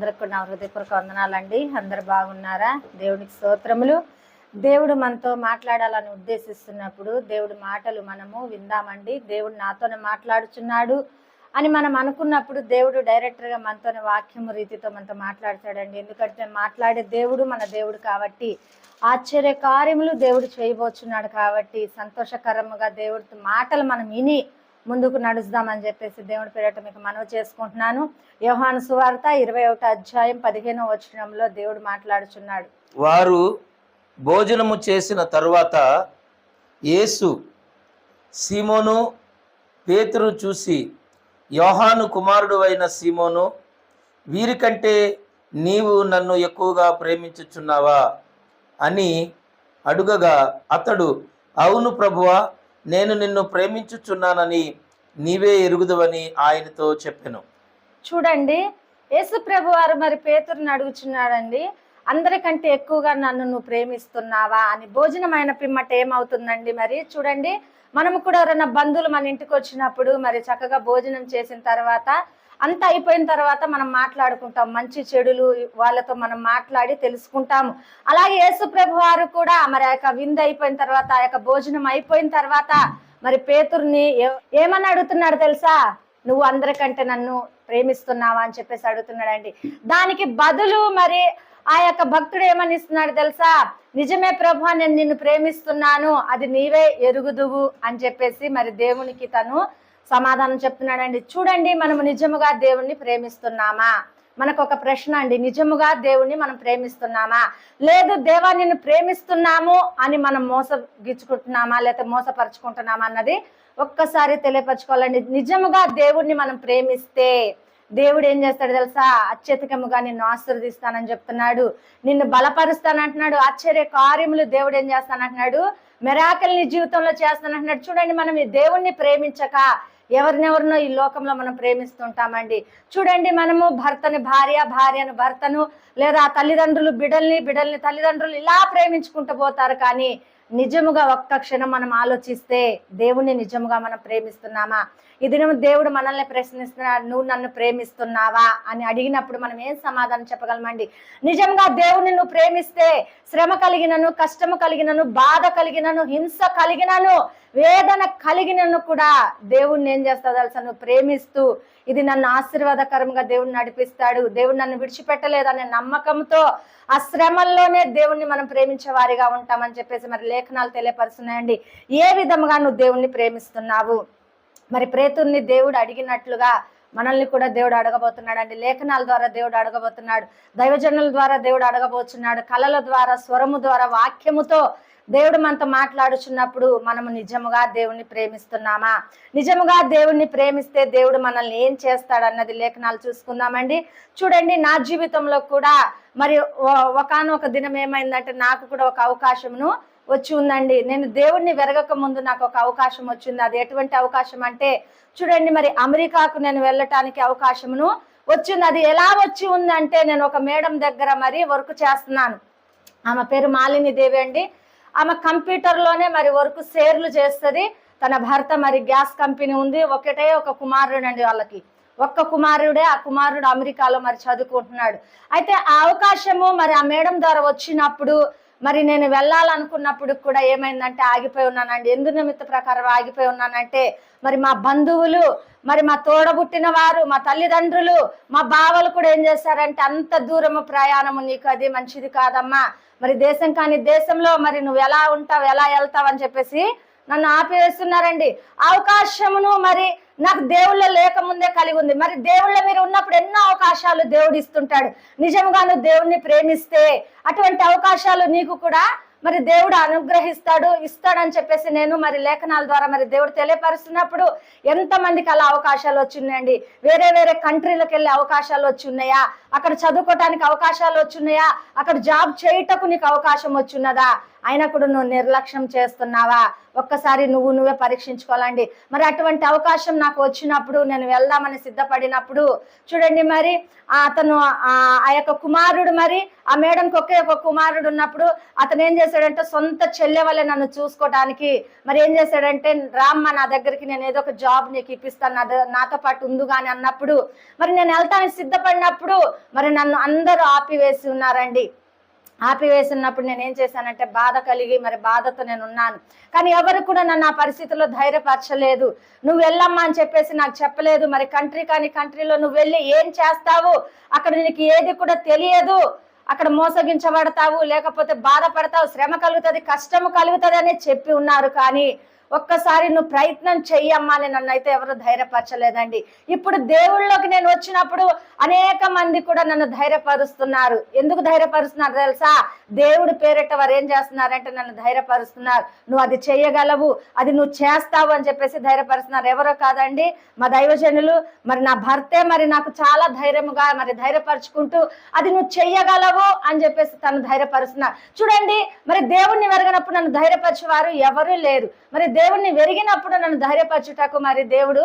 అందరికి కూడా నా హృదయపూర్వక వందనాలండి. అందరు బాగున్నారా? దేవునికి స్తోత్రములు. దేవుడు మనతో మాట్లాడాలని ఉద్దేశిస్తున్నప్పుడు దేవుడి మాటలు మనము విందామండి. దేవుడు నాతోనే మాట్లాడుచున్నాడు అని మనం అనుకున్నప్పుడు దేవుడు డైరెక్టర్గా మనతోనే వాక్యము రీతితో మనతో మాట్లాడతాడండి. ఎందుకంటే మాట్లాడే దేవుడు మన దేవుడు కాబట్టి, ఆశ్చర్య కార్యములు దేవుడు చేయబోచున్నాడు కాబట్టి, సంతోషకరముగా దేవుడి మాటలు మనం విని ముందుకు నడుస్తామని చెప్పేసి దేవుడి పేరట మీకు మనవి చేసుకుంటున్నాను. యోహాను సువార్త 21వ అధ్యాయం 15వ వచనంలో దేవుడు మాట్లాడుచున్నాడు. వారు భోజనము చేసిన తరువాత యేసు సీమోను పేతురు చూసి, యోహాను కుమారుడు అయిన సీమోను, వీరికంటే నీవు నన్ను ఎక్కువగా ప్రేమించుచున్నావా అని అడుగగా, అతడు అవును ప్రభువా, నేను నిన్ను ప్రేమించుచున్నానని నీవే ఎరుగుదువని ఆయనతో చెప్పెను. చూడండి, యేసు ప్రభు వారు మరి పేతురుని అడుగుచున్నాడండి, అందరికంటే ఎక్కువగా నన్ను నువ్వు ప్రేమిస్తున్నావా అని. భోజనమైన పిమ్మట ఏమవుతుందండి? మరి చూడండి, మనము కూడా ఎవరైనా బంధువులు మన ఇంటికి వచ్చినప్పుడు మరి చక్కగా భోజనం చేసిన తర్వాత అంతా అయిపోయిన తర్వాత మనం మాట్లాడుకుంటాం, మంచి చెడులు వాళ్ళతో మనం మాట్లాడి తెలుసుకుంటాము. అలాగే యేసు ప్రభు వారు కూడా మరి ఆ యొక్క విందు అయిపోయిన తర్వాత, ఆ యొక్క భోజనం అయిపోయిన తర్వాత మరి పేతురుని ఏమని అడుగుతున్నాడు తెలుసా? నువ్వు అందరికంటే నన్ను ప్రేమిస్తున్నావా అని చెప్పేసి అడుగుతున్నాడండి. దానికి బదులు మరి ఆ యొక్క భక్తుడు ఏమని ఇస్తున్నాడు తెలుసా? నిజమే ప్రభు, నేను నిన్ను ప్రేమిస్తున్నాను, అది నీవే ఎరుగుదువు అని చెప్పేసి మరి దేవునికి తను సమాధానం చెప్తున్నాడండి. చూడండి, మనము నిజముగా దేవుణ్ణి ప్రేమిస్తున్నామా? మనకు ఒక ప్రశ్న అండి, నిజముగా దేవుణ్ణి మనం ప్రేమిస్తున్నామా? లేదు, దేవా నిన్ను ప్రేమిస్తున్నాము అని మనం మోసగించుకుంటున్నామా లేకపోతే మోసపరుచుకుంటున్నామా అన్నది ఒక్కసారి తెలియపరచుకోవాలండి. నిజముగా దేవుణ్ణి మనం ప్రేమిస్తే దేవుడు ఏం చేస్తాడు తెలుసా? అత్యధికముగా నిన్ను ఆశీర్వదిస్తానని చెప్తున్నాడు, నిన్ను బలపరుస్తానంటున్నాడు, ఆశ్చర్య కార్యములు దేవుడు ఏం చేస్తానంటున్నాడు, మిరాకిల్ నీ జీవితంలో చేస్తానంటున్నాడు. చూడండి, మనం ఈ దేవుణ్ణి ప్రేమించక ఎవరినెవరినో ఈ లోకంలో మనం ప్రేమిస్తుంటామండి. చూడండి, మనము భర్తని భార్య, భార్యను భర్తను, లేదా తల్లిదండ్రులు బిడ్డల్ని తల్లిదండ్రులు ఇలా ప్రేమించుకుంటూ పోతారు. కానీ నిజముగా ఒక్క క్షణం మనం ఆలోచిస్తే దేవుణ్ణి నిజముగా మనం ప్రేమిస్తున్నామా? ఇది దేవుడు మనల్ని ప్రశ్నిస్తున్నాడు, నువ్వు నన్ను ప్రేమిస్తున్నావా అని అడిగినప్పుడు మనం ఏం సమాధానం చెప్పగలమండి? నిజంగా దేవుణ్ణి నువ్వు ప్రేమిస్తే శ్రమ కలిగినను, కష్టము కలిగినను, బాధ కలిగినను, హింస కలిగినను, వేదన కలిగినను కూడా దేవుణ్ణి ఏం చేస్తావు తెలుసా? నువ్వు ప్రేమిస్తూ ఇది నన్ను ఆశీర్వాదకరంగా దేవుడు నడిపిస్తాడు, దేవుడు నన్ను విడిచిపెట్టలేదనే నమ్మకంతో ఆ శ్రమల్లోనే దేవుణ్ణి మనం ప్రేమించే వారిగా ఉంటామని చెప్పేసి మరి లేఖనాలు తెలియపరుస్తున్నాయండి. ఏ విధముగా నువ్వు దేవుణ్ణి ప్రేమిస్తున్నావు? మరి పేతురుని దేవుడు అడిగినట్లుగా మనల్ని కూడా దేవుడు అడగబోతున్నాడు అండి. లేఖనాల ద్వారా దేవుడు అడగబోతున్నాడు, దైవజనుల ద్వారా దేవుడు అడగబోతున్నాడు, కళల ద్వారా, స్వరము ద్వారా, వాక్యముతో దేవుడు మనతో మాట్లాడుచున్నప్పుడు మనము నిజముగా దేవుణ్ణి ప్రేమిస్తున్నామా? నిజముగా దేవుణ్ణి ప్రేమిస్తే దేవుడు మనల్ని ఏం చేస్తాడన్నది లేఖనాలు చూసుకుందామండి. చూడండి, నా జీవితంలో కూడా మరి ఒకానొక దినం ఏమైందంటే, నాకు కూడా ఒక అవకాశమును వచ్చి ఉందండి. నేను దేవుణ్ణి వెరగక ముందు నాకు ఒక అవకాశం వచ్చింది. అది ఎటువంటి అవకాశం అంటే, చూడండి, మరి అమెరికాకు నేను వెళ్ళటానికి అవకాశమును వచ్చింది. అది ఎలా వచ్చి ఉందంటే, నేను ఒక మేడం దగ్గర మరి వర్క్ చేస్తున్నాను. ఆమె పేరు మాలిని దేవి అండి. ఆమె కంప్యూటర్లోనే మరి వర్క్ షేర్లు చేస్తుంది. తన భర్త మరి గ్యాస్ కంపెనీ ఉంది, ఒకటే ఒక కుమారుడు అండి వాళ్ళకి, ఒక్క కుమారుడే. ఆ కుమారుడు అమెరికాలో మరి చదువుకుంటున్నాడు. అయితే ఆ అవకాశము మరి ఆ మేడం ద్వారా వచ్చినప్పుడు మరి నేను వెళ్ళాలనుకున్నప్పుడు కూడా ఏమైందంటే ఆగిపోయి ఉన్నానండి. ఎందు నిమిత్త ప్రకారం ఆగిపోయి ఉన్నానంటే, మరి మా బంధువులు, మరి మా తోడబుట్టిన వారు, మా తల్లిదండ్రులు, మా బావలు కూడా ఏం చేశారంటే, అంత దూరము ప్రయాణము నీకు అది మంచిది కాదమ్మా, మరి దేశం కాని దేశంలో మరి నువ్వు ఎలా ఉంటావు, ఎలా వెళ్తావు అని చెప్పేసి నన్ను ఆపివేస్తున్నారండి. అవకాశమును మరి నాకు దేవుళ్ళ లేకముందే కలిగి ఉంది. మరి దేవుళ్ళ మీరు ఉన్నప్పుడు ఎన్నో అవకాశాలు దేవుడు ఇస్తుంటాడు. నిజంగా నువ్వు దేవుణ్ణి ప్రేమిస్తే అటువంటి అవకాశాలు నీకు కూడా మరి దేవుడు అనుగ్రహిస్తాడు, ఇస్తాడని చెప్పేసి నేను మరి లేఖనాల ద్వారా మరి దేవుడు తెలియపరుస్తున్నప్పుడు ఎంతమందికి అలా అవకాశాలు వచ్చినాయండి. వేరే వేరే కంట్రీలకు వెళ్ళే అవకాశాలు వచ్చి ఉన్నాయా? అక్కడ చదువుకోవటానికి అవకాశాలు వచ్చున్నాయా? అక్కడ జాబ్ చేయటకు నీకు అవకాశం వచ్చున్నదా? అయినా కూడా నువ్వు నిర్లక్ష్యం చేస్తున్నావా? ఒక్కసారి నువ్వే పరీక్షించుకోవాలండి. మరి అటువంటి అవకాశం నాకు వచ్చినప్పుడు నేను వెళ్దామని సిద్ధపడినప్పుడు చూడండి, మరి అతను ఆ యొక్క కుమారుడు, మరి ఆ మేడంకి ఒకే ఒక కుమారుడు ఉన్నప్పుడు అతను ఏం చేశాడంటే సొంత చెల్లె వల్లే నన్ను చూసుకోవడానికి మరి ఏం చేశాడంటే, రామ్మ నా దగ్గరికి, నేను ఏదో ఒక జాబ్ నీకు ఇప్పిస్తాను, నాతో పాటు ఉండు కానీ అన్నప్పుడు మరి నేను వెళ్తానికి సిద్ధపడినప్పుడు మరి నన్ను అందరూ ఆపివేసి ఉన్నారండి. ఆపివేసినప్పుడు నేను ఏం చేశానంటే బాధ కలిగి మరి బాధతో నేను ఉన్నాను. కానీ ఎవరు కూడా నన్ను ఆ పరిస్థితుల్లో ధైర్యపరచలేదు. నువ్వు వెళ్ళమ్మా అని చెప్పేసి నాకు చెప్పలేదు. మరి కంట్రీలో నువ్వు వెళ్ళి ఏం చేస్తావు, అక్కడ నీకు ఏది కూడా తెలియదు, అక్కడ మోసగించబడతావు, లేకపోతే బాధపడతావు, శ్రమ కలుగుతుంది, కష్టము కలుగుతుంది అని చెప్పి ఉన్నారు. కానీ ఒక్కసారి నువ్వు ప్రయత్నం చెయ్యమ్మా అని నన్ను అయితే ఎవరు ధైర్యపరచలేదండి. ఇప్పుడు దేవుళ్ళలోకి నేను వచ్చినప్పుడు అనేక మంది కూడా నన్ను ధైర్యపరుస్తున్నారు. ఎందుకు ధైర్యపరుస్తున్నారు తెలుసా? దేవుడి పేరిట వారు ఏం చేస్తున్నారంటే నన్ను ధైర్యపరుస్తున్నారు. నువ్వు అది చేయగలవు, అది నువ్వు చేస్తావు అని చెప్పేసి ధైర్యపరుస్తున్నారు. ఎవరో కాదండి, మా దైవజనులు, మరి నా భర్తే మరి నాకు చాలా ధైర్యముగా మరి ధైర్యపరుచుకుంటూ అది నువ్వు చెయ్యగలవు అని చెప్పేసి తను ధైర్యపరుస్తున్నారు. చూడండి, మరి దేవుణ్ణి వెరగనప్పుడు నన్ను ధైర్యపరిచేవారు ఎవరూ లేరు. మరి దేవుణ్ణి వెరిగినప్పుడు నన్ను ధైర్యపరచుటకు మరి దేవుడు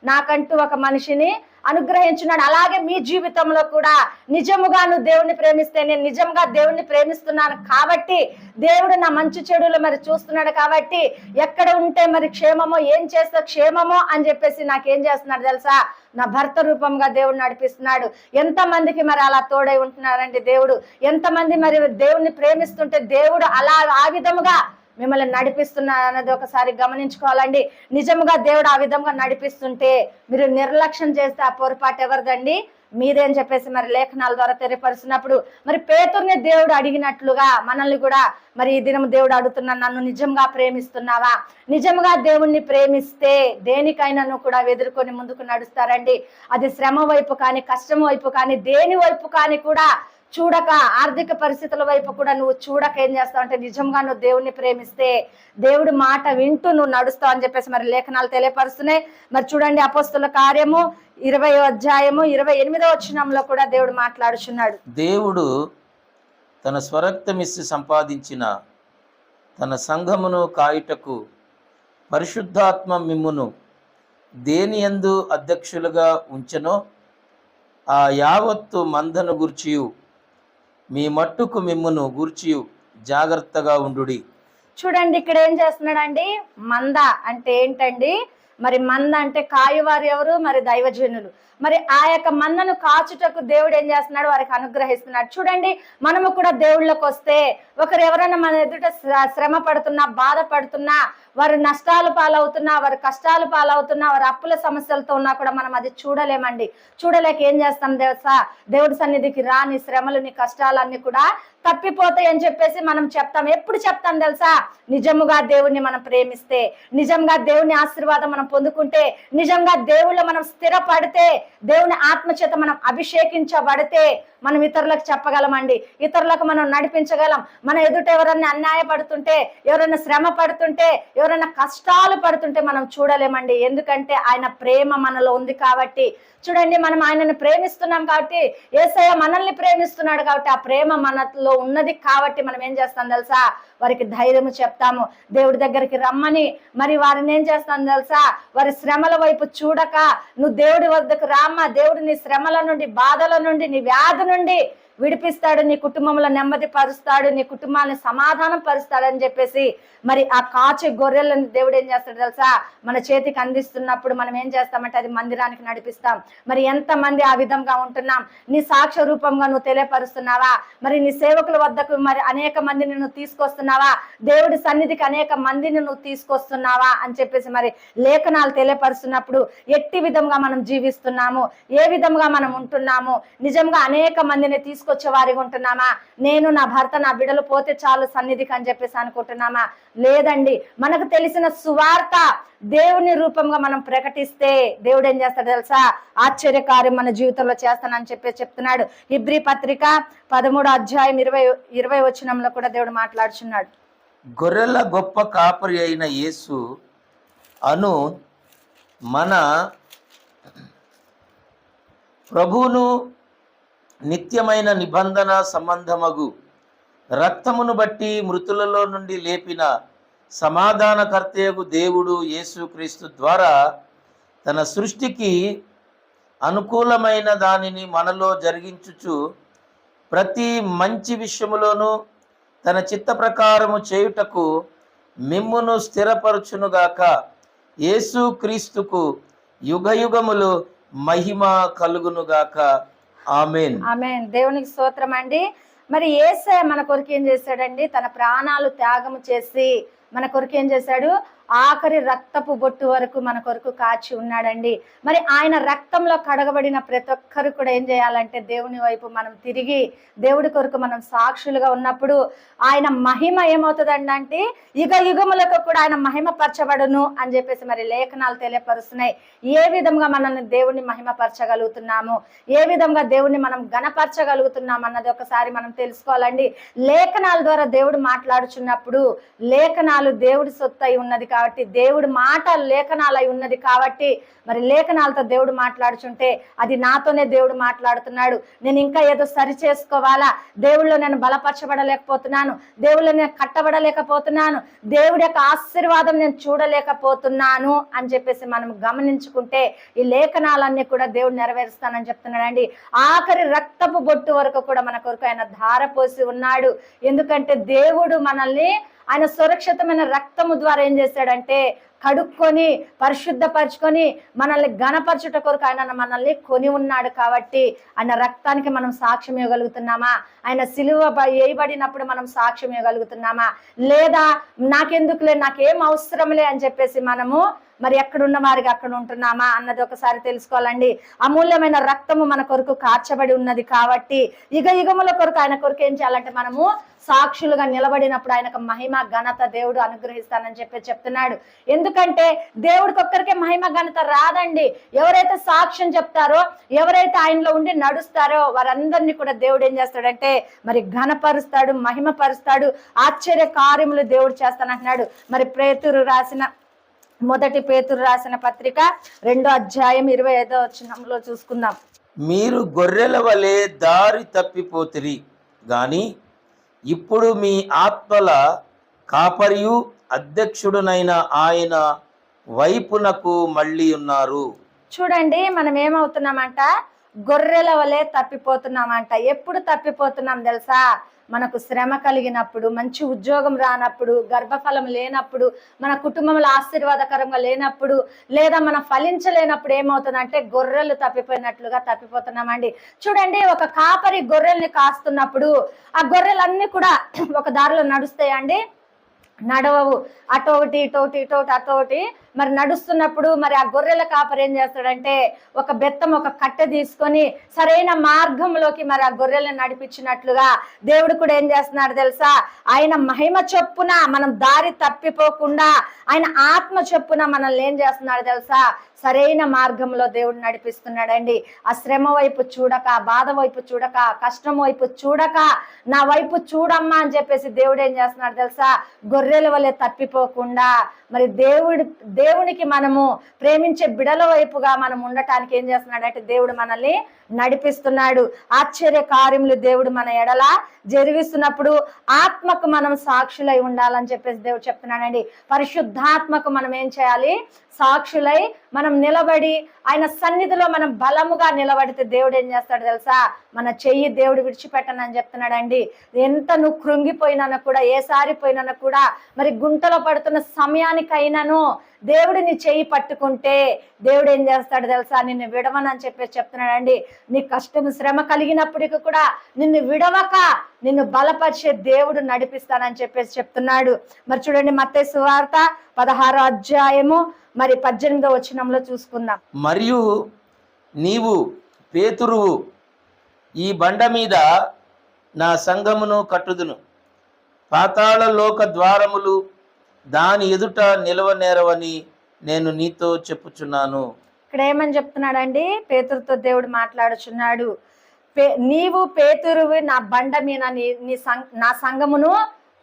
నాకంటూ ఒక మనిషిని అనుగ్రహించున్నాడు. అలాగే మీ జీవితంలో కూడా నిజముగా నువ్వు దేవుణ్ణి ప్రేమిస్తే, నేను నిజంగా దేవుణ్ణి ప్రేమిస్తున్నాను కాబట్టి దేవుడు నా మంచి చెడులు మరి చూస్తున్నాడు కాబట్టి ఎక్కడ ఉంటే మరి క్షేమమో, ఏం చేస్తే క్షేమమో అని చెప్పేసి నాకేం చేస్తున్నాడు తెలుసా? నా భర్త రూపంగా దేవుడు నడిపిస్తున్నాడు. ఎంతమందికి మరి అలా తోడై ఉంటున్నారండి దేవుడు. ఎంతమంది మరి దేవుణ్ణి ప్రేమిస్తుంటే దేవుడు అలా ఆ విధముగా మిమ్మల్ని నడిపిస్తున్నారు అన్నది ఒకసారి గమనించుకోవాలండి. నిజంగా దేవుడు ఆ విధంగా నడిపిస్తుంటే మీరు నిర్లక్ష్యం చేస్తే ఆ పొరపాటు ఎవరిదండి? మీరేం చెప్పేసి మరి లేఖనాల ద్వారా తెలియపరుస్తున్నప్పుడు మరి పేతుర్ని దేవుడు అడిగినట్లుగా మనల్ని కూడా మరి ఈ దినం దేవుడు అడుగుతున్నాను, నన్ను నిజంగా ప్రేమిస్తున్నావా? నిజంగా దేవుణ్ణి ప్రేమిస్తే దేనికైనా కూడా ఎదుర్కొని ముందుకు నడుస్తారండి. అది శ్రమ వైపు కానీ, కష్టం వైపు కానీ, దేని వైపు కానీ కూడా చూడక, ఆర్థిక పరిస్థితుల వైపు కూడా నువ్వు చూడక ఏం చేస్తావు అంటే నిజంగా నువ్వు దేవుణ్ణి ప్రేమిస్తే దేవుడి మాట వింటూ నువ్వు నడుస్తావు అని చెప్పేసి మరి లేఖనాలు తెలియపరుస్తున్నాయి. మరి చూడండి, అపోస్తుల కార్యము 20వ అధ్యాయము 28వ వచనంలో కూడా దేవుడు మాట్లాడుచున్నాడు. దేవుడు తన స్వరక్తమిస్సి సంపాదించిన తన సంఘమును కాయుటకు పరిశుద్ధాత్మ మిమ్మును దేని యందు అధ్యక్షులుగా ఉంచెనో ఆ యావత్తు మందను గూర్చియు మీ మట్టుకు మిమ్మును గూర్చియు జాగ్రత్తగా ఉండుడి. చూడండి, ఇక్కడ ఏం చేస్తున్నాడండి? మంద అంటే ఏంటండి? మరి మంద అంటే కాయువారు ఎవరు? మరి దైవజనులు. మరి ఆ యొక్క మందను కాచుటకు దేవుడు ఏం చేస్తున్నాడు? వారికి అనుగ్రహిస్తున్నాడు. చూడండి, మనము కూడా దేవుళ్ళకి వస్తే ఒకరు ఎవరైనా మన ఎదుట శ్రమ పడుతున్నా, బాధపడుతున్నా, వారు నష్టాలు పాలవుతున్నా, వారు కష్టాలు పాలవుతున్నా, వారు అప్పుల సమస్యలతో ఉన్నా కూడా మనం అది చూడలేమండి. చూడలేక ఏం చేస్తాం తెలుసా? దేవుడి సన్నిధికి రా, నీ శ్రమలు, నీ కష్టాలన్నీ కూడా తప్పిపోతాయి అని చెప్పేసి మనం చెప్తాం. ఎప్పుడు చెప్తాం తెలుసా? నిజముగా దేవుణ్ణి మనం ప్రేమిస్తే, నిజంగా దేవుని ఆశీర్వాదం మనం పొందుకుంటే, నిజంగా దేవుళ్ళో మనం స్థిరపడితే, దేవుని ఆత్మచేత మనం అభిషేకించబడితే మనం ఇతరులకు చెప్పగలమండి. ఇతరులకు మనం నడిపించగలం. మన ఎదుట ఎవరన్నా అన్యాయపడుతుంటే, ఎవరైనా శ్రమ పడుతుంటే, ఎవరైనా కష్టాలు పడుతుంటే మనం చూడలేమండి. ఎందుకంటే ఆయన ప్రేమ మనలో ఉంది కాబట్టి. చూడండి, మనం ఆయనను ప్రేమిస్తున్నాం కాబట్టి, యేసయ్య మనల్ని ప్రేమిస్తున్నాడు కాబట్టి, ఆ ప్రేమ మనలో ఉన్నది కాబట్టి మనం ఏం చేస్తాం తెలుసా? వారికి ధైర్యము చెప్తాము, దేవుడి దగ్గరికి రమ్మని. మరి వారిని ఏం చేస్తాం తెలుసా? వారి శ్రమల వైపు చూడక, నువ్వు దేవుడి వద్దకు రామ్మా, దేవుడు నీ శ్రమల నుండి, బాధల నుండి, నీ వ్యాధి నుండి విడిపిస్తాడు, నీ కుటుంబంలో నెమ్మది పరుస్తాడు, నీ కుటుంబాన్ని సమాధానం పరుస్తాడని చెప్పేసి మరి ఆ కాచే గొర్రెలను దేవుడు ఏం చేస్తాడు తెలుసా? మన చేతికి అందిస్తున్నప్పుడు మనం ఏం చేస్తామంటే అది మందిరానికి నడిపిస్తాం. మరి ఎంతమంది ఆ విధంగా ఉంటున్నాం? నీ సాక్ష్య రూపంగా నువ్వు తెలియపరుస్తున్నావా? మరి నీ సేవకుల వద్దకు మరి అనేక మందిని నువ్వు తీసుకొస్తున్నావా? దేవుడి సన్నిధికి అనేక మందిని నువ్వు తీసుకొస్తున్నావా అని చెప్పేసి మరి లేఖనాలు తెలియపరుస్తున్నప్పుడు ఎట్టి విధంగా మనం జీవిస్తున్నాము, ఏ విధంగా మనం ఉంటున్నాము, నిజంగా అనేక మందిని తీసుకొచ్చే వారిగా ఉంటున్నామా? నేను, నా భర్త, నా బిడ్డలు పోతే చాలు సన్నిధికి అని చెప్పేసి అనుకుంటున్నామా? లేదండి. మనకు తెలిసిన సువార్త దేవుని రూపంగా మనం ప్రకటిస్తే దేవుడు ఏం చేస్తాడు తెలుసా? ఆశ్చర్యకార్యం మన జీవితంలో చేస్తానని చెప్పేసి చెప్తున్నాడు. ఇబ్రీ పత్రిక 13వ అధ్యాయం 20వ వచనంలో కూడా దేవుడు మాట్లాడుచున్నాడు. గొర్రెల గొప్ప కాపరి అయిన యేసు అను మన ప్రభువును నిత్యమైన నిబంధన సంబంధమగు రక్తమును బట్టి మృతులలో నుండి లేపిన సమాధానకర్తయగు దేవుడు యేసుక్రీస్తు ద్వారా తన సృష్టికి అనుకూలమైన దానిని మనలో జరిగించుచు ప్రతి మంచి విషయములోనూ తన చిత్త ప్రకారము చేయుటకు మిమ్మును స్థిరపరచునుగాక. యేసుక్రీస్తుకు యుగయుగములు మహిమ కలుగునుగాక. ఆమేన్. ఆమేన్. దేవునికి స్తోత్రం అండి. మరి యేసయ్య మన కొరకు ఏం చేశాడండి? తన ప్రాణాలు త్యాగము చేసి మన కొరకు ఏం చేశాడు? ఆఖరి రక్తపు బొట్టు వరకు మన కొరకు కాచి ఉన్నాడండి. మరి ఆయన రక్తంలో కడగబడిన ప్రతి ఒక్కరు కూడా ఏం చేయాలంటే దేవుని వైపు మనం తిరిగి దేవుడి కొరకు మనం సాక్షులుగా ఉన్నప్పుడు ఆయన మహిమ ఏమవుతుందండి అంటే యుగ యుగములకు కూడా ఆయన మహిమపరచబడును అని చెప్పేసి మరి లేఖనాలు తెలియపరుస్తున్నాయి. ఏ విధంగా మనల్ని దేవుణ్ణి మహిమపరచగలుగుతున్నాము, ఏ విధంగా దేవుణ్ణి మనం గణపరచగలుగుతున్నాం అన్నది ఒకసారి మనం తెలుసుకోవాలండి. లేఖనాల ద్వారా దేవుడు మాట్లాడుచున్నప్పుడు లేఖనాలు దేవుడి సొత్తు అయి ఉన్నది కాబట్టి, దేవుడి మాట లేఖనాలై ఉన్నది కాబట్టి మరి లేఖనాలతో దేవుడు మాట్లాడుచుంటే అది నాతోనే దేవుడు మాట్లాడుతున్నాడు. నేను ఇంకా ఏదో సరి చేసుకోవాలా, దేవుళ్ళో నేను బలపరచబడలేకపోతున్నాను, దేవుళ్ళో నేను కట్టబడలేకపోతున్నాను, దేవుడి యొక్క ఆశీర్వాదం నేను చూడలేకపోతున్నాను అని చెప్పేసి మనం గమనించుకుంటే ఈ లేఖనాలన్నీ కూడా దేవుడు నెరవేరుస్తానని చెప్తున్నాడండి. ఆఖరి రక్తపు బొట్టు వరకు కూడా మన కొరకు ఆయన ధార పోసి ఉన్నాడు. ఎందుకంటే దేవుడు మనల్ని ఆయన సురక్షితమైన రక్తము ద్వారా ఏం చేశాడంటే కడుక్కొని పరిశుద్ధపరచుకొని మనల్ని ఘనపరచుట కొరకు ఆయన మనల్ని కొని ఉన్నాడు. కాబట్టి ఆయన రక్తానికి మనం సాక్ష్యం ఇవ్వగలుగుతున్నామా? ఆయన సిలువ వేయబడినప్పుడు మనం సాక్ష్యం ఇవ్వగలుగుతున్నామా? లేదా నాకెందుకులే, నాకేం అవసరంలే అని చెప్పేసి మనము మరి ఎక్కడున్న వారికి అక్కడ ఉంటున్నామా అన్నది ఒకసారి తెలుసుకోవాలండి. అమూల్యమైన రక్తము మన కొరకు కార్చబడి ఉన్నది కాబట్టి యుగ యుగముల కొరకు ఆయన కొరకు ఏం చేయాలంటే మనము సాక్షులుగా నిలబడినప్పుడు ఆయనకు మహిమ ఘనత దేవుడు అనుగ్రహిస్తానని చెప్పి చెప్తున్నాడు. ఎందుకంటే దేవుడికి ఒక్కరికే మహిమ ఘనత రాదండి. ఎవరైతే సాక్ష్యం చెప్తారో, ఎవరైతే ఆయనలో ఉండి నడుస్తారో వారందరినీ కూడా దేవుడు ఏం చేస్తాడంటే మరి ఘనపరుస్తాడు, మహిమపరుస్తాడు, ఆశ్చర్య కార్యములు దేవుడు చేస్తానంటున్నాడు. మరి మొదటి పేతురు రాసిన పత్రిక 2వ అధ్యాయం 25వ వచనంలో చూసుకుందాం. మీరు గొర్రెల వలె దారి తప్పిపోతిరి గాని ఇప్పుడు మీ ఆత్మల కాపరియు అధ్యక్షుడునైన ఆయన వైపునకు మళ్ళీ ఉన్నారు. చూడండి, మనం ఏమవుతున్నామంట? గొర్రెల వలె తప్పిపోతున్నామంట. ఎప్పుడు తప్పిపోతున్నాం తెలుసా? మనకు శ్రమ కలిగినప్పుడు, మంచి ఉద్యోగం రానప్పుడు, గర్భఫలం లేనప్పుడు, మన కుటుంబంలో ఆశీర్వాదకరంగా లేనప్పుడు, లేదా మనం ఫలించలేనప్పుడు ఏమవుతుందంటే గొర్రెలు తప్పిపోయినట్లుగా తప్పిపోతున్నామండి. చూడండి, ఒక కాపరి గొర్రెల్ని కాస్తున్నప్పుడు ఆ గొర్రెలన్నీ కూడా ఒక దారిలో నడుస్తాయండి? నడవవు. అటోటి ఇటోటి ఇటోటి అటోటి మరి నడుస్తున్నప్పుడు మరి ఆ గొర్రెల కాపరి ఏం చేస్తాడంటే ఒక బెత్తం, ఒక కట్టె తీసుకొని సరైన మార్గంలోకి మరి ఆ గొర్రెలను నడిపించినట్లుగా దేవుడు కూడా ఏం చేస్తున్నాడు తెలుసా? ఆయన మహిమ చొప్పున మనం దారి తప్పిపోకుండా ఆయన ఆత్మ చొప్పున మనల్ని ఏం చేస్తున్నాడు తెలుసా? సరైన మార్గంలో దేవుడు నడిపిస్తున్నాడండి. ఆ శ్రమ వైపు చూడక, బాధ వైపు చూడక, కష్టం వైపు చూడక నా వైపు చూడమ్మా అని చెప్పేసి దేవుడు ఏం చేస్తున్నాడు తెలుసా? గొర్రెల వలె తప్పిపోకుండా మరి దేవునికి మనము ప్రేమించే బిడల వైపుగా మనం ఉండటానికి ఏం చేస్తున్నాడంటే దేవుడు మనల్ని నడిపిస్తున్నాడు. ఆశ్చర్య కార్యములు దేవుడు మన ఎడల జరిగిస్తున్నప్పుడు ఆత్మకు మనం సాక్షులై ఉండాలని చెప్పేసి దేవుడు చెప్తున్నాడండి. పరిశుద్ధాత్మకు మనం ఏం చేయాలి? సాక్షులై మనం నిలబడి ఆయన సన్నిధిలో మనం బలముగా నిలబడితే దేవుడు ఏం చేస్తాడు తెలుసా? మన చెయ్యి దేవుడు విడిచిపెట్టనని చెప్తున్నాడండి. ఎంత నువ్వు కృంగిపోయినా కూడా, ఏ సారిపోయినా కూడా, మరి గుంటలో పడుతున్న సమయానికైనాను దేవుడు నీ చెయ్యి పట్టుకుంటే దేవుడు ఏం చేస్తాడు తెలుసా? నిన్ను విడవనని చెప్పేసి చెప్తున్నాడండి. నీ కష్టం శ్రమ కలిగినప్పటికీ కూడా నిన్ను విడవక నిన్ను బలపరిచే దేవుడు నడిపిస్తానని చెప్పేసి చెప్తున్నాడు. మరి చూడండి, మత్తయి సువార్త 16వ అధ్యాయము మరి 18వ వచనంలో చూసుకుందాం. మరియు నీవు పేతురువు, ఈ బండ మీద నా సంఘమును కట్టుదును, పాతాళ లోక ద్వారములు దాని ఎదుట నిలవనేరవని నేను నీతో చెప్పుచున్నాను. ఇక్కడ ఏమని చెప్తున్నాడండి? పేతురుతో దేవుడు మాట్లాడుచున్నాడు. నీవు పేతురువు, నా బండ మీద నా సంఘమును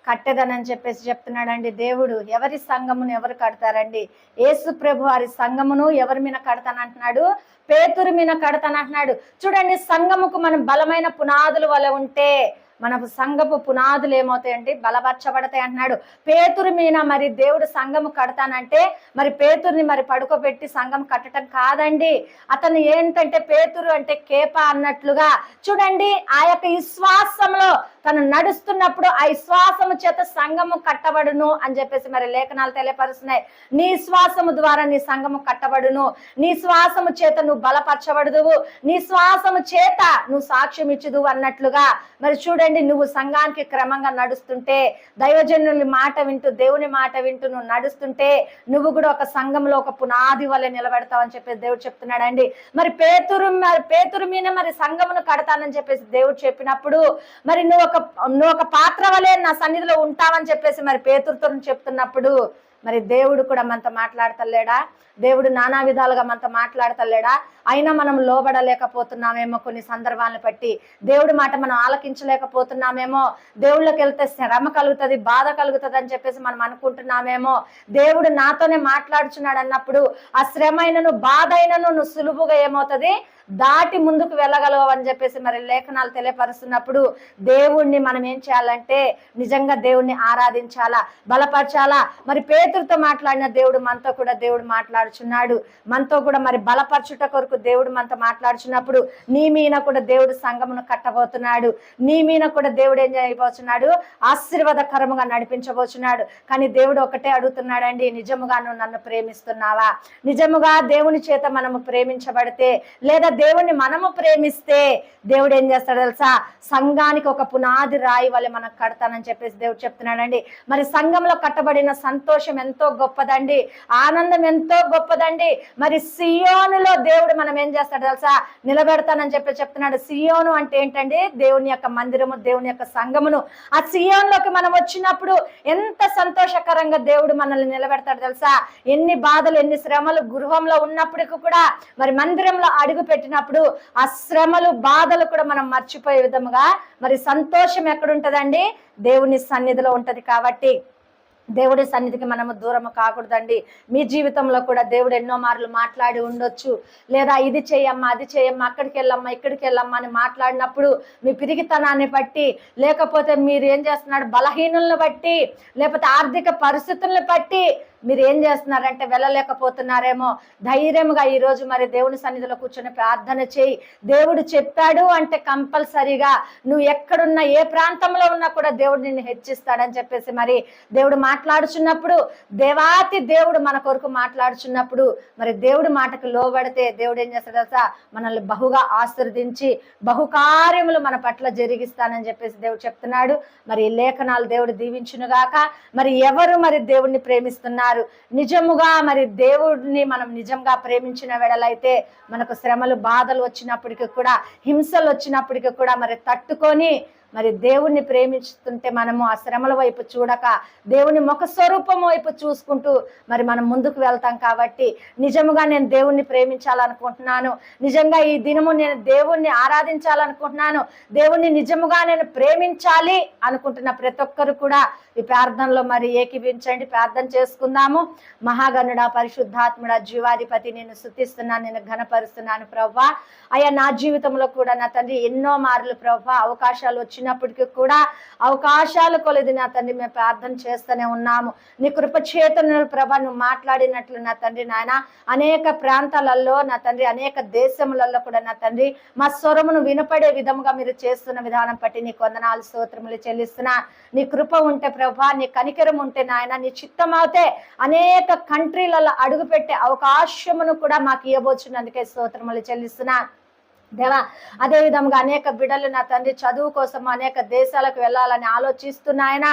కట్టెదనని చెప్పేసి చెప్తున్నాడండి దేవుడు. ఎవరి సంఘమును ఎవరు కడతారండి? యేసు ప్రభు వారి సంఘమును ఎవరి మీద కడతానంటున్నాడు? పేతురు మీద కడతానంటున్నాడు. చూడండి, సంఘముకు మనం బలమైన పునాదుల వల్ల ఉంటే మన సంఘపు పునాదులు ఏమవుతాయండి? బలపరచబడతాయి అంటున్నాడు. పేతురు మీద మరి దేవుడు సంఘము కడతానంటే మరి పేతుర్ని మరి పడుకోబెట్టి సంఘం కట్టడం కాదండి. అతను ఏంటంటే పేతురు అంటే కేప అన్నట్లుగా చూడండి, ఆ యొక్క విశ్వాసంలో తను నడుస్తున్నప్పుడు ఆ విశ్వాసము చేత సంఘము కట్టబడును అని చెప్పేసి మరి లేఖనాలు తెలియపరుస్తున్నాయి. నీ శ్వాసము ద్వారా నీ సంఘము కట్టబడును, నీ శ్వాసము చేత నువ్వు బలపరచబడుదువు, నీ శ్వాసము చేత నువ్వు సాక్ష్యం ఇచ్చుదు అన్నట్లుగా మరి చూడండి, నువ్వు సంఘానికి క్రమంగా నడుస్తుంటే, దైవజనుని మాట వింటూ దేవుని మాట వింటూ నువ్వు నడుస్తుంటే నువ్వు కూడా ఒక సంఘంలో ఒక పునాది వల్ల నిలబెడతావు అని చెప్పేసి దేవుడు చెప్తున్నాడండి. మరి పేతురు మీద మరి సంఘమును కడతానని చెప్పేసి దేవుడు చెప్పినప్పుడు మరి నువ్వు ఒక పాత్ర వలె నా సన్నిధిలో ఉంటావని చెప్పేసి మరి పేతురుతో చెప్తున్నప్పుడు మరి దేవుడు కూడా మనతో మాట్లాడతలేడా? దేవుడు నానా విధాలుగా మనతో మాట్లాడతలేడా? అయినా మనం లోబడలేకపోతున్నామేమో, కొన్ని సందర్భాలను బట్టి దేవుడి మాట మనం ఆలకించలేకపోతున్నామేమో, దేవుళ్ళకి వెళ్తే శ్రమ కలుగుతుంది, బాధ కలుగుతుంది అని చెప్పేసి మనం అనుకుంటున్నామేమో. దేవుడు నాతోనే మాట్లాడుచున్నాడు అన్నప్పుడు ఆ శ్రమ అయినను బాధ అయినను నువ్వు సులువుగా ఏమవుతుంది దాటి ముందుకు వెళ్ళగలవు అని చెప్పేసి మరి లేఖనాలు తెలియపరుస్తున్నప్పుడు దేవుణ్ణి మనం ఏం చేయాలంటే నిజంగా దేవుణ్ణి ఆరాధించాలా, బలపరచాలా. మరి పేతురుతో మాట్లాడిన దేవుడు మనతో కూడా దేవుడు మాట్లాడుచున్నాడు. మనతో కూడా మరి బలపరచుట కొరకు దేవుడు మనతో మాట్లాడుచున్నప్పుడు నీ మీద కూడా దేవుడు సంఘమును కట్టబోతున్నాడు. నీ మీద కూడా దేవుడు ఏం చేయబోతున్నాడు? ఆశీర్వాదకరముగా నడిపించబోతున్నాడు. కానీ దేవుడు ఒకటే అడుగుతున్నాడండి, నిజముగా నువ్వు నన్ను ప్రేమిస్తున్నావా? నిజముగా దేవుని చేత మనము ప్రేమించబడితే లేదా దేవుణ్ణి మనము ప్రేమిస్తే దేవుడు ఏం చేస్తాడు తెలుసా? సంఘానికి ఒక పునాది రాయి వల్ల మనం కడతానని చెప్పేసి దేవుడు చెప్తున్నాడండి. మరి సంఘంలో కట్టబడిన సంతోషం ఎంతో గొప్పదండి, ఆనందం ఎంతో గొప్పదండి. మరి సియోనులో దేవుడు మనం ఏం చేస్తాడు తెలుసా? నిలబెడతానని చెప్పి చెప్తున్నాడు. సియోను అంటే ఏంటండి? దేవుని యొక్క మందిరము, దేవుని యొక్క సంఘమును. ఆ సియోన్లోకి మనం వచ్చినప్పుడు ఎంత సంతోషకరంగా దేవుడు మనల్ని నిలబెడతాడు తెలుసా? ఎన్ని బాధలు, ఎన్ని శ్రమలు గృహంలో ఉన్నప్పటికీ కూడా మరి మందిరంలో అడుగు పెట్టినప్పుడు ఆ శ్రమలు, బాధలు కూడా మనం మర్చిపోయే విధముగా మరి సంతోషం ఎక్కడుంటదండి? దేవుని సన్నిధిలో ఉంటది. కాబట్టి దేవుడి సన్నిధికి మనము దూరము కాకూడదండి. మీ జీవితంలో కూడా దేవుడు ఎన్నో మార్లు మాట్లాడి ఉండొచ్చు, లేదా ఇది చేయమ్మా, అది చేయమ్మా, అక్కడికి వెళ్ళమ్మా, ఇక్కడికి వెళ్ళమ్మా అని మాట్లాడినప్పుడు మీ పిరిగితనాన్ని బట్టి, లేకపోతే మీరు ఏం చేస్తున్నాడు బలహీనులను బట్టి, లేకపోతే ఆర్థిక పరిస్థితులను బట్టి మీరు ఏం చేస్తున్నారంటే వెళ్ళలేకపోతున్నారేమో. ధైర్యంగా ఈరోజు మరి దేవుని సన్నిధిలో కూర్చొని ప్రార్థన చేయి. దేవుడు చెప్పాడు అంటే కంపల్సరీగా నువ్వు ఎక్కడున్నా, ఏ ప్రాంతంలో ఉన్నా కూడా దేవుడు నిన్ను హెచ్చిస్తాడని చెప్పేసి మరి దేవుడు మాట్లాడుచున్నప్పుడు, దేవాతి దేవుడు మన కొరకు మాట్లాడుచున్నప్పుడు మరి దేవుడి మాటకు లోబడితే దేవుడు ఏం చేస్తాడు తెలుసా? మనల్ని బహుగా ఆశీర్వదించి బహుకార్యములు మన పట్ల జరిగిస్తానని చెప్పేసి దేవుడు చెప్తున్నాడు. మరి ఈ లేఖనాలు దేవుడు దీవించునుగాక. మరి ఎవరు మరి దేవుడిని ప్రేమిస్తున్నారు? నిజముగా మరి దేవుడిని మనం నిజంగా ప్రేమించిన వెడలైతే మనకు శ్రమలు, బాధలు వచ్చినప్పటికీ కూడా, హింసలు వచ్చినప్పటికీ కూడా మరి తట్టుకొని మరి దేవుణ్ణి ప్రేమిస్తుంటే మనము ఆ శ్రమల వైపు చూడక దేవుని ముఖ స్వరూపం వైపు చూసుకుంటూ మరి మనం ముందుకు వెళ్తాం. కాబట్టి నిజముగా నేను దేవుణ్ణి ప్రేమించాలనుకుంటున్నాను, నిజంగా ఈ దినము నేను దేవుణ్ణి ఆరాధించాలనుకుంటున్నాను, దేవుణ్ణి నిజముగా నేను ప్రేమించాలి అనుకుంటున్న ప్రతి ఒక్కరు కూడా ఈ ప్రార్థనలో మరి ఏకీవించండి. ప్రార్థన చేసుకుందాము. మహాగణుడా, పరిశుద్ధాత్ముడా, జీవాధిపతి, నేను స్తుతిస్తున్నాను, నేను ఘనపరుస్తున్నాను ప్రభువా. అయ్యా, నా జీవితంలో కూడా నా తండ్రి ఎన్నో మార్లు ప్రభువా అవకాశాలు వచ్చినప్పటికీ కూడా అవకాశాలు కొలది నా తండ్రి మేము ప్రార్థన చేస్తూనే ఉన్నాము. నీ కృప చేతను ప్రభా నువ్వు మాట్లాడినట్లు నా తండ్రి నాయన అనేక ప్రాంతాలలో నా తండ్రి, అనేక దేశములలో కూడా నా తండ్రి మా స్వరమును వినపడే విధముగా మీరు చేస్తున్న విధానం బట్టి నీ వందనాలు, స్తోత్రములు చెల్లిస్తున్నా. నీ కృప ఉంటే ప్రభా, నీ కనికరం ఉంటే నాయన, నీ చిత్తం అవుతే అనేక కంట్రీలలో అడుగుపెట్టే అవకాశమును కూడా మాకు ఇవ్వబోచున్నందుకే స్తోత్రములు చెల్లిస్తున్నా దేవా. అదే విధంగా అనేక బిడ్డలు నా తండ్రి చదువు కోసం అనేక దేశాలకు వెళ్ళాలని ఆలోచిస్తున్నాయన,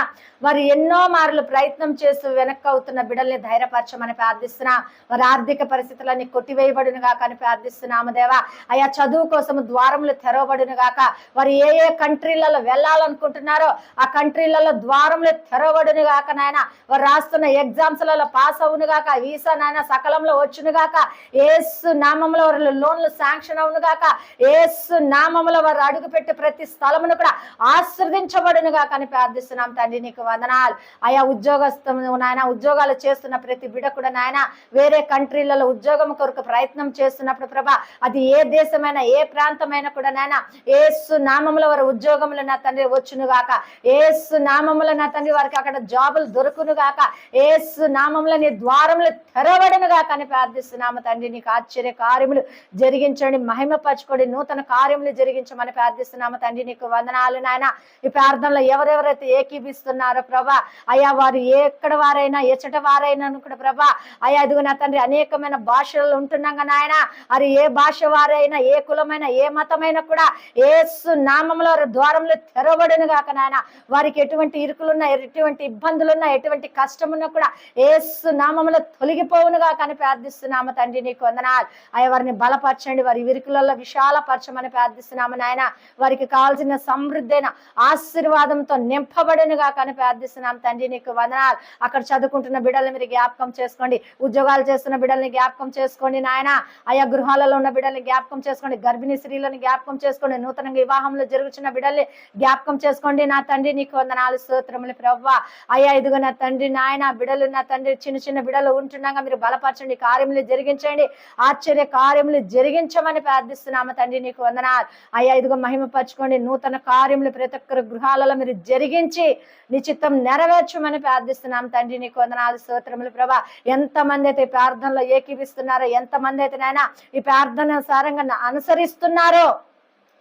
వారు ఎన్నో మార్లు ప్రయత్నం చేస్తూ వెనక్కి అవుతున్న బిడ్డల్ని ధైర్యపరచమని ప్రార్థిస్తున్నా. వారి ఆర్థిక పరిస్థితులన్నీ కొట్టివేయబడునుగా కానీ ప్రార్థిస్తున్నాము దేవా. అయా, చదువు కోసం ద్వారములు తెరవబడును గాక. వారు ఏ ఏ కంట్రీలలో వెళ్ళాలనుకుంటున్నారో ఆ కంట్రీలలో ద్వారములు తెరవబడును గాక నాయన. వారు రాస్తున్న ఎగ్జామ్స్లలో పాస్ అవును గాక, వీసా నాయన సకలంలో వచ్చును గాక, యేసు నామంలో వారి లోన్లు శాంక్షన్ అవును గాక. యేసు నామములో వారు అడుగుపెట్టి ప్రతి స్థలమును కూడా ఆశీర్వదించబడునుగా కానీ ప్రార్థిస్తున్నాం తండ్రి. నీకు వందనాలు. ఆయా ఉద్యోగస్తులు నాయన, ఉద్యోగాలు చేస్తున్న ప్రతి బిడ్డ కూడా నాయన, వేరే కంట్రీలలో ఉద్యోగం కొరకు ప్రయత్నం చేస్తున్నప్పుడు ప్రభా, అది ఏ దేశమైనా ఏ ప్రాంతమైనా కూడా నాయన, యేసు నామములో వారి ఉద్యోగములు నా తండ్రి వచ్చును గాక. యేసు నామములో నా తండ్రి వారికి అక్కడ జాబులు దొరుకును గాక. యేసు నామములో నీ ద్వారములు తెరవడును గాక అని ప్రార్థిస్తున్నాము తండ్రి. నీకు ఆశ్చర్య కార్యములు జరిగించండి, మహిమపరచుకోండి, నూతన కార్యములు జరిగించమని ప్రార్థిస్తున్నాము తండ్రి. నీకు వందనాలు నాయన. ఈ ప్రార్థనలో ఎవరెవరైతే ఏకీభిస్తున్నారో ప్రభా, అయ్యా వారు ఎక్కడ వారైనా ఎచ్చట వారైనా కూడా ప్రభా, అయ్యా అదిగో నా తండ్రి అనేకమైన భాషలు ఉంటున్నాగా నాయన, అది ఏ భాష వారైనా ఏ కులమైన ఏ మతమైనా కూడా యేసు నామములో ద్వారములు తెరవబడును గాక నాయన. వారికి ఎటువంటి ఇరుకులున్నా, ఎటువంటి ఇబ్బందులున్నా, ఎటువంటి కష్టమున్నా కూడా యేసు నామములో తొలగిపోవును గాక అని ప్రార్థిస్తున్నాము తండ్రి. నీకు వందనాలు. అయ్యా వారిని బలపరచండి, వారి ఇరుకులలో విశాలపరచమని ప్రార్థిస్తున్నాము నాయన. వారికి కావాల్సిన సమృద్ధైన ఆశీర్వాదంతో నింపబడును గాక అని ప్రార్థిస్తున్నాం తండ్రి. నీకు వందనాలు. అక్కడ చదువుకుంటున్న బిడ్డల్ని మీరు జ్ఞాపకం చేసుకోండి, ఉద్యోగాలు చేస్తున్న బిడ్డల్ని జ్ఞాపకం చేసుకోండి నాయన. ఆయా గృహాలలో ఉన్న బిడ్డల్ని జ్ఞాపకం చేసుకోండి, గర్భిణీ స్త్రీలను జ్ఞాపకం చేసుకోండి, నూతనంగా వివాహంలో జరుగుతున్న బిడ్డల్ని జ్ఞాపకం చేసుకోండి నా తండ్రి. నీకు వందనాలు, స్తోత్రములు ప్రభువా. అయ్యా ఇదిగో నా తండ్రి నాయన, బిడ్డలు నా తండ్రి చిన్న చిన్న బిడ్డలు ఉంటున్నాగా మీరు బలపరచండి, కార్యములు జరిగించండి, ఆశ్చర్య కార్యములు జరిగించమని ప్రార్థిస్తున్నాము తండ్రి. నీకు వందనాలు. అయ్యా ఇదిగో మహిమపరచుకోండి, నూతన కార్యములు ప్రతి ఒక్కరి గృహాలలో మీరు జరిగించి నీ చిత్తం నెరవేర్చమని ప్రార్థిస్తున్నాం తండ్రి. నీకు వందనాలు, స్తోత్రములు ప్రభా. ఎంతమంది అయితే ఈ ప్రార్థనలో ఏకీవిస్తున్నారో, ఎంతమంది అయితే నాయన ఈ ప్రార్థన సారంగా అనుసరిస్తున్నారో,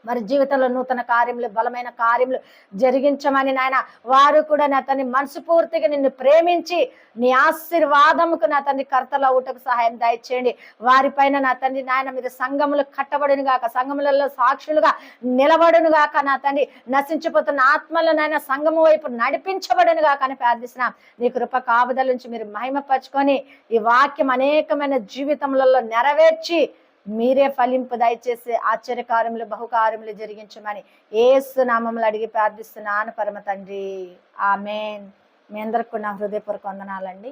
వారి జీవితంలో నూతన కార్యములు, బలమైన కార్యములు జరిగించమని నాయన, వారు కూడా నా తండ్రి మనస్ఫూర్తిగా నిన్ను ప్రేమించి నీ ఆశీర్వాదముకు నా తండ్రి కర్తలు అవుటకు సహాయం దయచేయండి. వారిపైన నా తండ్రి నాయన మీరు సంఘములు కట్టబడును గాక, సంఘములలో సాక్షులుగా నిలబడును గాక నా తండ్రి. నశించిపోతున్న ఆత్మలు నాయన సంఘము వైపు నడిపించబడును గాక అని ప్రార్థిస్తున్నాం. నీ కృప కాపుదల నుంచి మీరు మహిమపరచుకొని ఈ వాక్యం అనేకమైన జీవితములలో నెరవేర్చి మీరే ఫలింపు దయచేసి ఆశ్చర్యకార్యములు, బహుకార్యములు జరిగించమని యేసు నామములో అడిగి ప్రార్థిస్తున్నాను పరమ తండ్రి. ఆమేన్. మీ అందరికి నా హృదయపూర్వక వందనాలండి.